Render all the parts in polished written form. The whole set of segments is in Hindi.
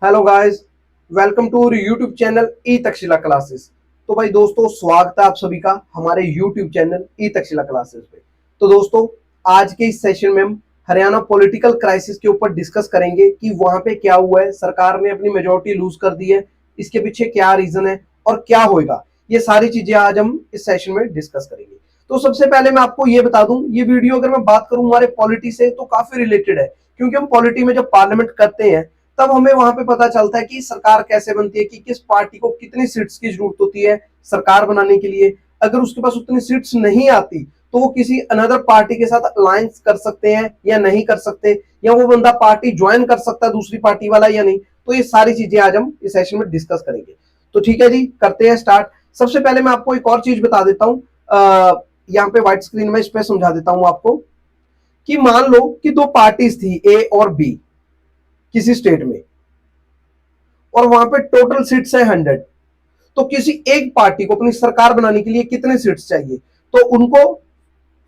Hello guys, welcome to YouTube channel E Takshashila classes. तो भाई दोस्तों, स्वागत है आप सभी का हमारे YouTube channel E Takshashila classes पे। तो दोस्तों, आज के इस सेशन में हम हरियाणा पॉलिटिकल क्राइसिस के ऊपर डिस्कस करेंगे कि वहां पे क्या हुआ है, सरकार ने अपनी मेजोरिटी लूज कर दी है, इसके पीछे क्या रीजन है और क्या होगा। ये सारी चीजें आज हम इस सेशन में डिस्कस करेंगे। तो सबसे पहले मैं आपको ये बता दूं, ये वीडियो अगर मैं बात करूं हमारे पॉलिटी से तो काफी रिलेटेड है, क्योंकि हम पॉलिटी में जब पार्लियामेंट करते हैं तब हमें वहां पे पता चलता है कि सरकार कैसे बनती है, कि किस पार्टी को कितनी सीट्स की जरूरत होती है सरकार बनाने के लिए। अगर उसके पास उतनी सीट्स नहीं आती तो वो किसी अनदर पार्टी के साथ अलायंस कर सकते हैं या नहीं कर सकते, या वो बंदा पार्टी ज्वाइन कर सकता है दूसरी पार्टी वाला या नहीं। तो ये सारी चीजें आज हम इस सेशन में डिस्कस करेंगे। तो ठीक है जी, करते हैं स्टार्ट। सबसे पहले मैं आपको एक और चीज बता देता हूँ, यहाँ पे व्हाइट स्क्रीन में इस पे समझा देता हूँ आपको, कि मान लो कि दो पार्टीज थी ए और बी किसी स्टेट में, और वहां पे टोटल सीट्स है 100। तो किसी एक पार्टी को अपनी सरकार बनाने के लिए कितने सीट्स चाहिए? तो उनको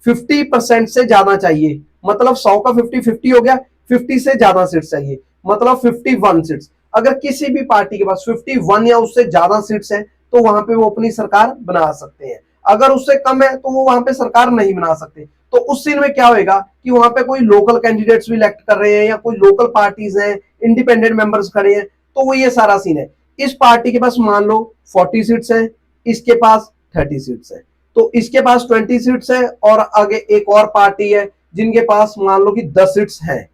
50% से ज्यादा चाहिए, मतलब 100 का 50-50 हो गया, 50 से ज्यादा सीट्स चाहिए, मतलब 51 सीट्स। अगर किसी भी पार्टी के पास 51 या उससे ज्यादा सीट्स हैं तो वहां पे वो अपनी सरकार बना सकते हैं। अगर उससे कम है तो वो वहां पे सरकार नहीं बना सकते। तो उस सीन में क्या होगा कि वहां पे कोई लोकल कैंडिडेट्स भी इलेक्ट कर रहे हैं या कोई लोकल पार्टीज हैं, इंडिपेंडेंट मेंबर्स खड़े हैं, तो वो ये सारा सीन है। इस पार्टी के पास मान लो 40 सीट्स हैं, इसके पास 30 सीट्स हैं, तो इसके पास 20 सीट्स है, और आगे एक और पार्टी है जिनके पास मान लो कि 10 सीट्स हैं।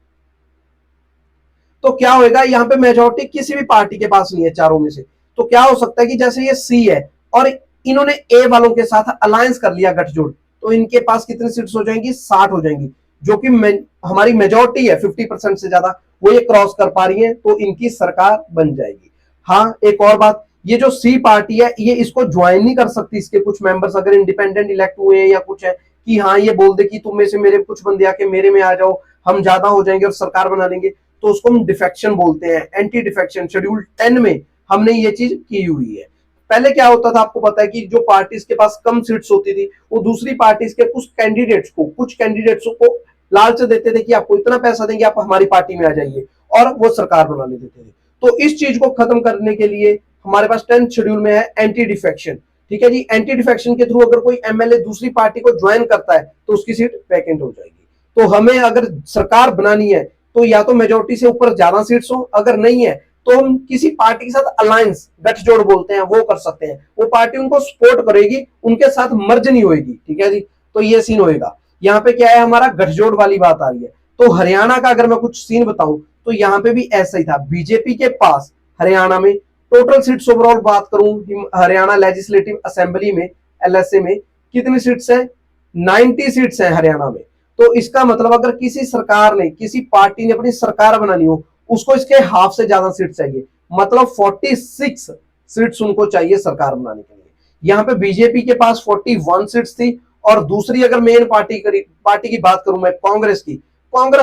तो क्या होगा, यहाँ पे मेजोरिटी किसी भी पार्टी के पास नहीं है चारों में से। तो क्या हो सकता है कि जैसे ये सी है और इन्होंने ए वालों के साथ अलायंस कर लिया, गठजोड़, तो इनके पास कितनी सीट्स हो जाएंगी? 60 हो जाएंगी, जो कि हमारी मेजोरिटी है 50% से ज्यादा, वो ये क्रॉस कर पा रही है, तो इनकी सरकार बन जाएगी। हाँ, एक और बात, ये जो सी पार्टी है ये इसको ज्वाइन नहीं कर सकती, इसके कुछ मेंबर्स अगर इंडिपेंडेंट इलेक्ट हुए हैं या कुछ है, कि हाँ ये बोल दे कि तुम में से मेरे कुछ बंदे आके मेरे में आ जाओ, हम ज्यादा हो जाएंगे और सरकार बना लेंगे, तो उसको हम डिफेक्शन बोलते हैं, एंटी डिफेक्शन। शेड्यूल 10 में हमने ये चीज की हुई है। पहले क्या होता था आपको पता है कि जो पार्टीज के पास कम सीट्स होती थी वो दूसरी पार्टीज के कुछ कैंडिडेट्स को लालच देते थे कि आपको इतना पैसा देंगे, आप हमारी पार्टी में आ जाइए, और वो सरकार बना लेते थे। तो इस चीज को खत्म करने के लिए हमारे पास 10th शेड्यूल में है एंटी डिफेक्शन। ठीक है जी, एंटी डिफेक्शन के थ्रू अगर कोई एमएलए दूसरी पार्टी को ज्वाइन करता है तो उसकी सीट वैकेंट हो जाएगी। तो हमें अगर सरकार बनानी है तो या तो मेजोरिटी से ऊपर ज्यादा सीट्स हो, अगर नहीं है तो हम किसी पार्टी के साथ अलायंस, गठजोड़ बोलते हैं, वो कर सकते हैं। वो पार्टी उनको सपोर्ट करेगी, उनके साथ मर्ज नहीं होगी। ठीक है जी, तो ये सीन होएगा। यहाँ पे क्या है, हमारा गठजोड़ वाली बात आ रही है। तो हरियाणा का अगर मैं कुछ सीन बताऊं तो यहाँ पे भी ऐसा ही था। बीजेपी के पास हरियाणा में टोटल सीट्स ओवरऑल बात करूं, हरियाणा लेजिस्लेटिव असेंबली में, एलएसए में, कितनी सीट्स है? 90 सीट्स है हरियाणा में। तो इसका मतलब अगर किसी सरकार ने, किसी पार्टी ने अपनी सरकार बनानी हो, उसको इसके हाफ से ज्यादा सीट चाहिए, मतलब 46 सीट्स उनको चाहिए सरकार बनाने के लिए। यहाँ पे बीजेपी के पास 41 सीट्स थी, और दूसरी अगर मेन पार्टी की बात करूं मैं, कांग्रेस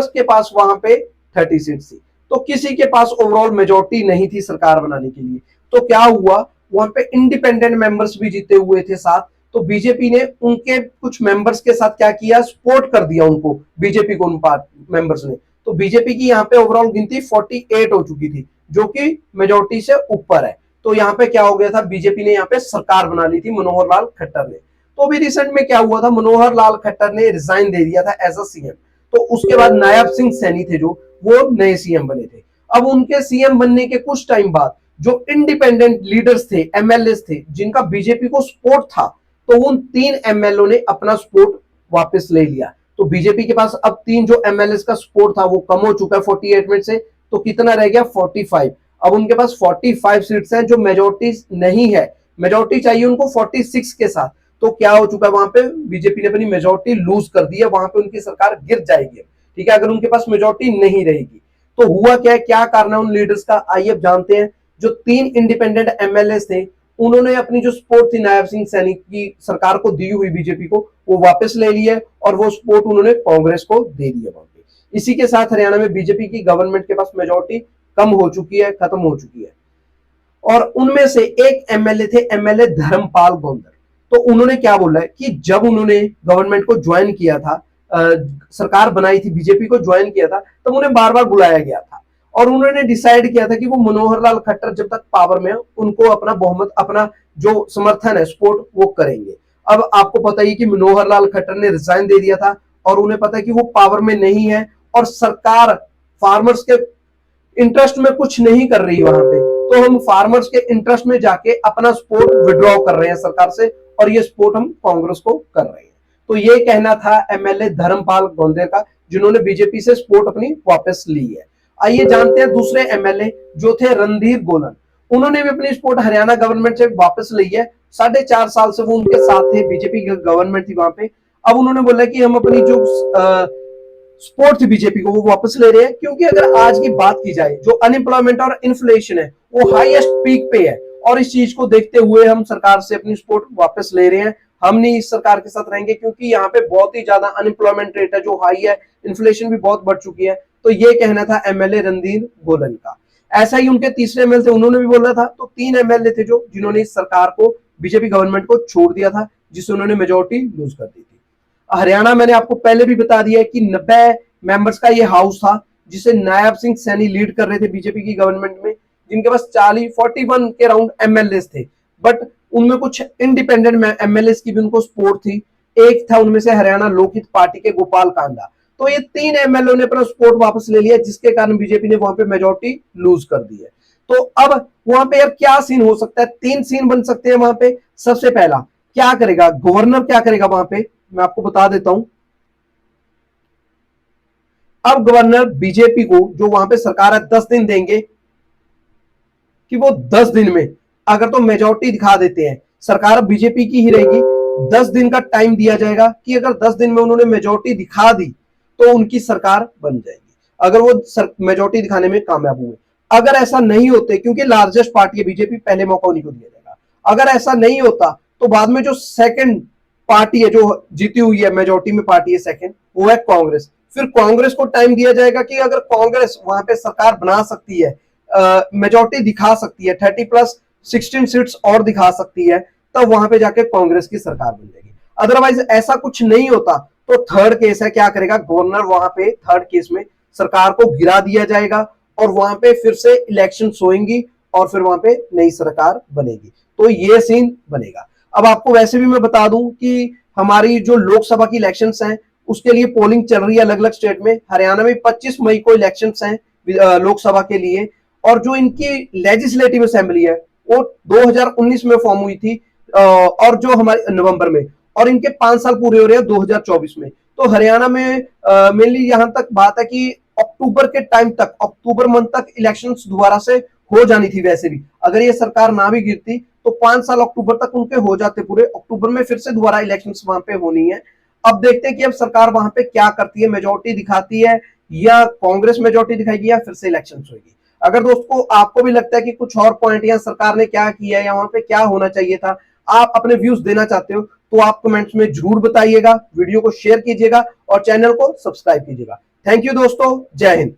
के पास वहां पे 30 सीट्स थी। तो किसी के पास ओवरऑल मेजोरिटी नहीं थी सरकार बनाने के लिए। तो क्या हुआ, वहां पे इंडिपेंडेंट मेंबर्स भी जीते हुए थे साथ। तो बीजेपी ने उनके कुछ मेंबर्स के साथ क्या किया, सपोर्ट कर दिया उनको, बीजेपी को उन मेंबर्स ने। तो बीजेपी की यहाँ पे ओवरऑल गिनती 48 हो चुकी थी, जो कि मेजोरिटी से ऊपर है। तो यहाँ पे क्या हो गया था, बीजेपी ने यहाँ पे सरकार बना ली थी मनोहर लाल खट्टर ने। तो अभी रिसेंट में क्या हुआ था, मनोहर लाल खट्टर ने रिजाइन दे दिया था एज अ सीएम। तो उसके बाद नायब सिंह सैनी थे जो, वो नए सीएम बने थे। अब उनके सीएम बनने के कुछ टाइम बाद जो इंडिपेंडेंट लीडर्स थे, एमएलए थे, जिनका बीजेपी को सपोर्ट था, तो उन 3 एमएलए ने अपना सपोर्ट वापस ले लिया। तो बीजेपी के पास अब 3 जो एमएलए का सपोर्ट था वो कम हो चुका है 48 में से, तो कितना रह गया? 45। अब उनके पास 45 सीट्स हैं जो मेजोरिटी नहीं है, मेजोरिटी चाहिए उनको 46 के साथ। तो क्या हो चुका है, वहां पे बीजेपी ने अपनी मेजोरिटी लूज कर दी है, वहां पे उनकी सरकार गिर जाएगी। ठीक है, अगर उनके पास मेजोरिटी नहीं रहेगी। तो हुआ क्या है, क्या कारण है उन लीडर्स का, आइए अब जानते हैं। जो 3 इंडिपेंडेंट एमएलए थे, उन्होंने अपनी जो सपोर्ट थी नायब सिंह सैनी की सरकार को दी हुई बीजेपी को, वो वापस ले लिया, और वो सपोर्ट उन्होंने कांग्रेस को दे दिया वहां पे। इसी के साथ हरियाणा में बीजेपी की गवर्नमेंट के पास मेजोरिटी कम हो चुकी है, खत्म हो चुकी है। और उनमें से एक एमएलए थे, एमएलए धर्मपाल गोंदर। तो उन्होंने क्या बोला है कि जब उन्होंने गवर्नमेंट को ज्वाइन किया था, सरकार बनाई थी, बीजेपी को ज्वाइन किया था, तब उन्हें बार बार बुलाया गया था, और उन्होंने डिसाइड किया था कि वो मनोहर लाल खट्टर जब तक पावर में है उनको अपना बहुमत, अपना जो समर्थन है, सपोर्ट वो करेंगे। अब आपको पता ही कि मनोहर लाल खट्टर ने रिजाइन दे दिया था और उन्हें पता है कि वो पावर में नहीं है और सरकार फार्मर्स के इंटरेस्ट में कुछ नहीं कर रही वहां पे, तो हम फार्मर्स के इंटरेस्ट में जाके अपना सपोर्ट विड्रॉ कर रहे हैं सरकार से और ये सपोर्ट हम कांग्रेस को कर रहे हैं। तो ये कहना था एमएलए धर्मपाल गोंदेर का, जिन्होंने बीजेपी से सपोर्ट अपनी वापस ली है। आइए जानते हैं दूसरे एमएलए जो थे रणधीर गोलन, उन्होंने भी अपनी सपोर्ट हरियाणा गवर्नमेंट से वापस ली है। 4.5 साल से वो उनके साथ थे, बीजेपी गवर्नमेंट थी वहां पे। अब उन्होंने बोला कि हम अपनी जो सपोर्ट थी बीजेपी को वो वापस ले रहे हैं, क्योंकि अगर आज की बात की जाए जो अनएम्प्लॉयमेंट और इन्फ्लेशन है वो हाईएस्ट पीक पे है और इस चीज को देखते हुए हम सरकार से अपनी सपोर्ट वापस ले रहे हैं। हम नहीं इस सरकार के साथ रहेंगे क्योंकि यहाँ पे बहुत ही ज्यादा अनएम्प्लॉयमेंट रेट है जो हाई है, इन्फ्लेशन भी बहुत बढ़ चुकी है। तो ये कहना था एमएलए रणधीर गोलन का। ऐसा ही उनके तीसरे एमएलए थे, उन्होंने भी बोला था। तो 3 एमएलए थे जो जिन्होंने इस सरकार को, बीजेपी गवर्नमेंट को छोड़ दिया था, जिससे उन्होंने मेजोरिटी लूज कर दी थी। हरियाणा मैंने आपको पहले भी बता दिया है कि 90 मेंबर्स का ये हाउस था, जिसे नायब सिंह सैनी लीड कर रहे थे बीजेपी की गवर्नमेंट में, जिनके पास 41 के राउंड एमएलए थे, बट उनमें कुछ इंडिपेंडेंट एमएलए की भी उनको सपोर्ट थी। एक था उनमें से हरियाणा लोकहित पार्टी के गोपाल कांडा। तो ये 3 एमएलए ने अपना सपोर्ट वापस ले लिया, जिसके कारण बीजेपी ने वहां पे मेजोरिटी लूज कर दी है। तो अब वहां पे यार क्या सीन हो सकता है? 3 सीन बन सकते हैं वहां पे। सबसे पहला क्या करेगा गवर्नर, क्या करेगा वहां पे, मैं आपको बता देता हूं। अब गवर्नर बीजेपी को, जो वहां पे सरकार है, 10 दिन देंगे कि वो 10 दिन में अगर तो मेजोरिटी दिखा देते हैं, सरकार बीजेपी की ही रहेगी। 10 दिन का टाइम दिया जाएगा कि अगर 10 दिन में उन्होंने मेजोरिटी दिखा दी तो उनकी सरकार बन जाएगी, अगर वो मेजोरिटी दिखाने में कामयाब हुए। अगर ऐसा नहीं होते, क्योंकि लार्जेस्ट पार्टी है बीजेपी, पहले मौका उन्हीं को दिया जाएगा। अगर ऐसा नहीं होता तो बाद में जो सेकंड पार्टी है जो जीती हुई है, मेजोरिटी में पार्टी है सेकंड, वो है कांग्रेस। फिर कांग्रेस को टाइम दिया जाएगा कि अगर कांग्रेस वहां पे सरकार बना सकती है, मेजोरिटी दिखा सकती है, 30+16 सीट्स और दिखा सकती है, तब वहां पे जाके कांग्रेस की सरकार बन जाएगी। अदरवाइज ऐसा कुछ नहीं होता तो थर्ड केस है, क्या करेगा गवर्नर, वहां पे थर्ड केस में सरकार को गिरा दिया जाएगा और वहां पे फिर से इलेक्शन होंगी और फिर वहां पे नई सरकार बनेगी। तो ये सीन बनेगा। अब आपको वैसे भी मैं बता दूं कि हमारी जो लोकसभा की इलेक्शंस हैं उसके लिए पोलिंग चल रही है अलग अलग स्टेट में। हरियाणा में 25 मई को इलेक्शंस हैं लोकसभा के लिए, और जो इनकी लेजिस्लेटिव असेंबली है वो 2019 में फॉर्म हुई थी और जो हमारे नवंबर में, और इनके 5 साल पूरे हो रहे हैं 2024 में। तो हरियाणा में मेनली यहां तक बात है कि अक्टूबर के टाइम तक, अक्टूबर मंथ तक इलेक्शंस दोबारा से हो जानी थी। वैसे भी अगर ये सरकार ना भी गिरती तो 5 साल अक्टूबर तक उनके हो जाते पूरे, अक्टूबर में फिर से दोबारा इलेक्शंस वहां पे होनी है। अब देखते हैं कि अब सरकार वहां पे क्या करती है, मेजोरिटी दिखाती है या कांग्रेस मेजोरिटी दिखाएगी या फिर से इलेक्शंस होगी। अगर दोस्तों आपको भी लगता है कि कुछ और पॉइंट या सरकार ने क्या किया है या वहां पे क्या होना चाहिए था, आप अपने व्यूज देना चाहते हो, तो आप कमेंट्स में जरूर बताइएगा, वीडियो को शेयर कीजिएगा और चैनल को सब्सक्राइब कीजिएगा। थैंक यू दोस्तों, जय हिंद।